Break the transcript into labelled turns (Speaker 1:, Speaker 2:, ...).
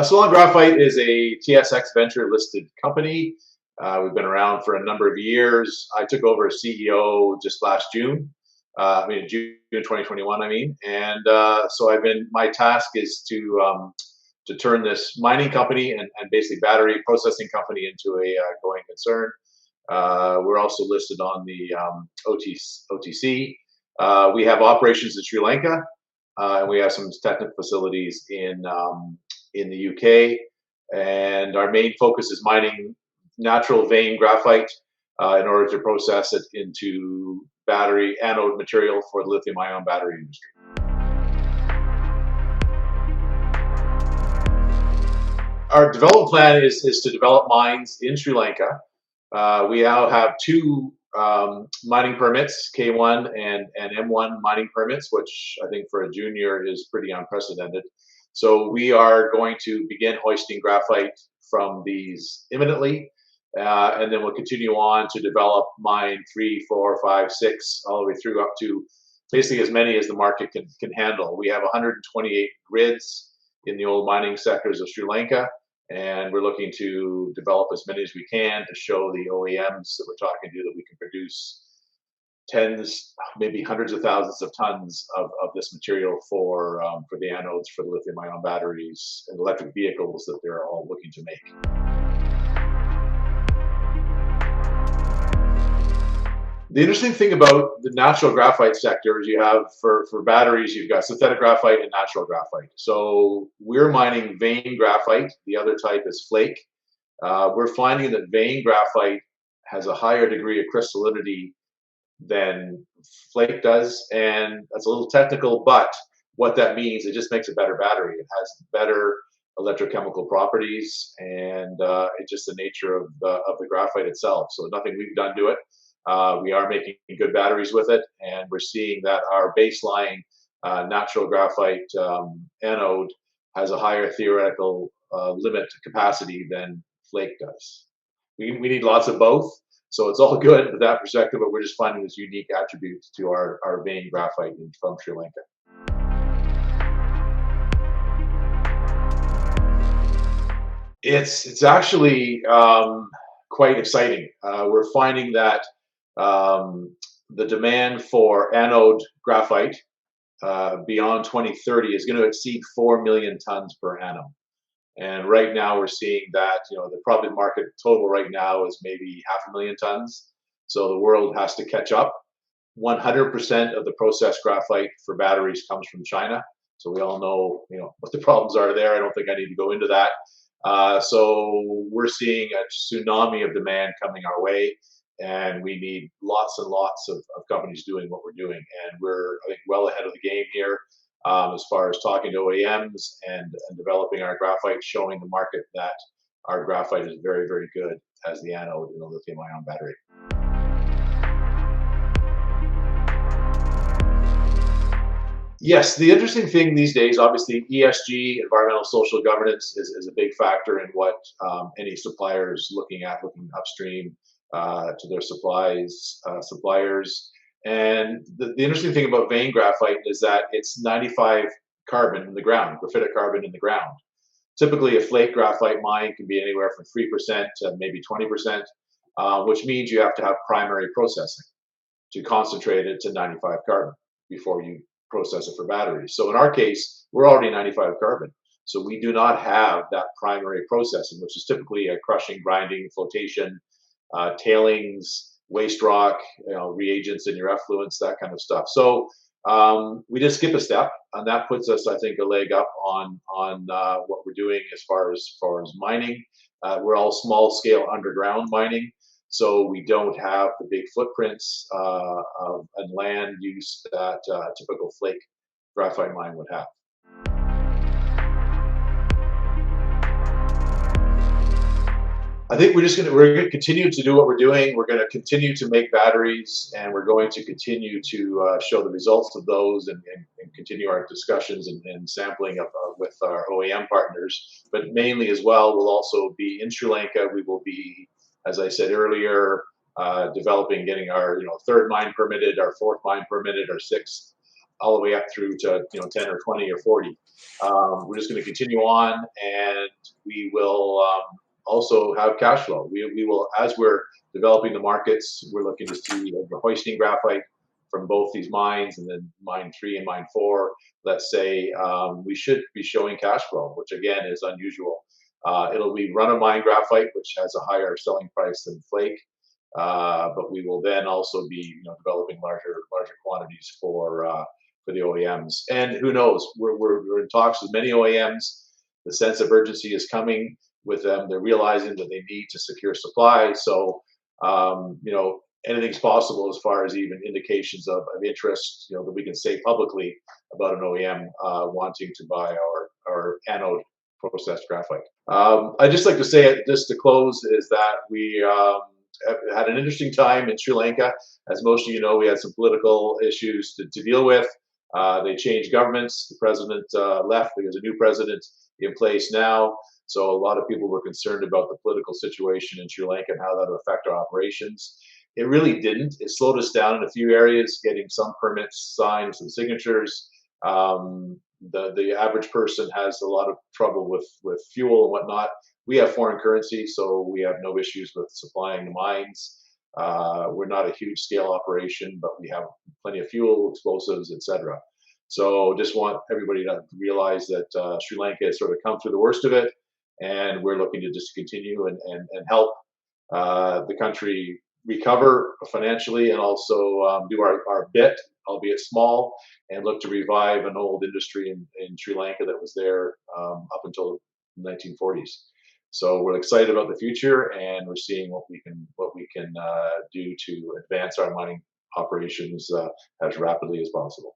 Speaker 1: Ceylon Graphite is a TSX venture listed company. We've been around for a number of years. I took over as CEO just last June. June 2021. So my task is to turn this mining company and basically battery processing company into a going concern. We're also listed on the OTC. We have operations in Sri Lanka, and we have some technical facilities in the UK. And our main focus is mining natural vein graphite in order to process it into battery anode material for the lithium-ion battery industry. Our development plan is to develop mines in Sri Lanka. We now have two mining permits, K1 and M1 mining permits, which I think for a junior is pretty unprecedented. So we are going to begin hoisting graphite from these imminently, and then we'll continue on to develop mine 3, 4, 5, 6, all the way through up to basically as many as the market can handle. We have 128 grids in the old mining sectors of Sri Lanka, and we're looking to develop as many as we can to show the OEMs that we're talking to that we can produce tens, maybe hundreds of thousands of tons of this material for the anodes for the lithium-ion batteries and electric vehicles that they're all looking to make. The interesting thing about the natural graphite sector is you have, for batteries, you've got synthetic graphite and natural graphite. So we're mining vein graphite. The other type is flake. We're finding that vein graphite has a higher degree of crystallinity than flake does. And that's a little technical, but what that means, it just makes a better battery. It has better electrochemical properties, and it's just the nature of the graphite itself. So nothing we've done to it. We are making good batteries with it, and we're seeing that our baseline natural graphite anode has a higher theoretical limit capacity than flake does. We need lots of both, so it's all good from that perspective, but we're just finding this unique attribute to our vein graphite from Sri Lanka. It's actually quite exciting. We're finding that the demand for anode graphite beyond 2030 is going to exceed 4 million tons per annum. And right now we're seeing that, the probably market total right now is maybe 500,000 tons. So the world has to catch up. 100% of the processed graphite for batteries comes from China. So we all know, what the problems are there. I don't think I need to go into that. So we're seeing a tsunami of demand coming our way. And we need lots and lots of companies doing what we're doing. And we're, I think, well ahead of the game here as far as talking to OEMs and developing our graphite, showing the market that our graphite is very, very good as the anode in a lithium-ion battery. Yes, the interesting thing these days, obviously, ESG, environmental social governance, is a big factor in what any supplier is looking upstream to their suppliers. And the interesting thing about vein graphite is that it's 95 carbon in the ground, graphitic carbon in the ground. Typically, a flake graphite mine can be anywhere from 3% to maybe 20%, which means you have to have primary processing to concentrate it to 95 carbon before you process it for batteries. So in our case, we're already 95 carbon. So we do not have that primary processing, which is typically a crushing, grinding, flotation, tailings, waste rock, reagents in your effluents, that kind of stuff. So we just skip a step, and that puts us, I think, a leg up on what we're doing as far as mining. We're all small scale underground mining, so we don't have the big footprints of land use that a typical flake graphite mine would have. I think we're going to continue to do what we're doing. We're going to continue to make batteries, and we're going to continue to show the results of those and continue our discussions and sampling with our OEM partners. But mainly as well, we'll also be in Sri Lanka. We will be, as I said earlier, developing, getting our third mine permitted, our fourth mine permitted, our sixth, all the way up through to 10 or 20 or 40. We're just going to continue on, and we will also have cash flow. We will, as we're developing the markets, we're looking to see the hoisting graphite from both these mines, and then mine 3 and mine 4. Let's say we should be showing cash flow, which again is unusual. It'll be run of mine graphite, which has a higher selling price than flake. But we will then also be, developing larger quantities for the OEMs. And who knows? We're in talks with many OEMs. The sense of urgency is coming with them. They're realizing that they need to secure supply. So, anything's possible as far as even indications of interest, that we can say publicly about an OEM wanting to buy our anode processed graphite. I'd just like to say, just to close, is that we have had an interesting time in Sri Lanka. As most of you know, we had some political issues to deal with. They changed governments. The president left. There's a new president in place now. So a lot of people were concerned about the political situation in Sri Lanka and how that would affect our operations. It really didn't. It slowed us down in a few areas, getting some permits signed, some signatures. The average person has a lot of trouble with fuel and whatnot. We have foreign currency, so we have no issues with supplying the mines. We're not a huge scale operation, but we have plenty of fuel, explosives, etc. So just want everybody to realize that Sri Lanka has sort of come through the worst of it, and we're looking to just continue and help the country recover financially, and also do our bit, albeit small, and look to revive an old industry in Sri Lanka that was there up until the 1940s. So we're excited about the future, and we're seeing what we can do to advance our mining operations as rapidly as possible.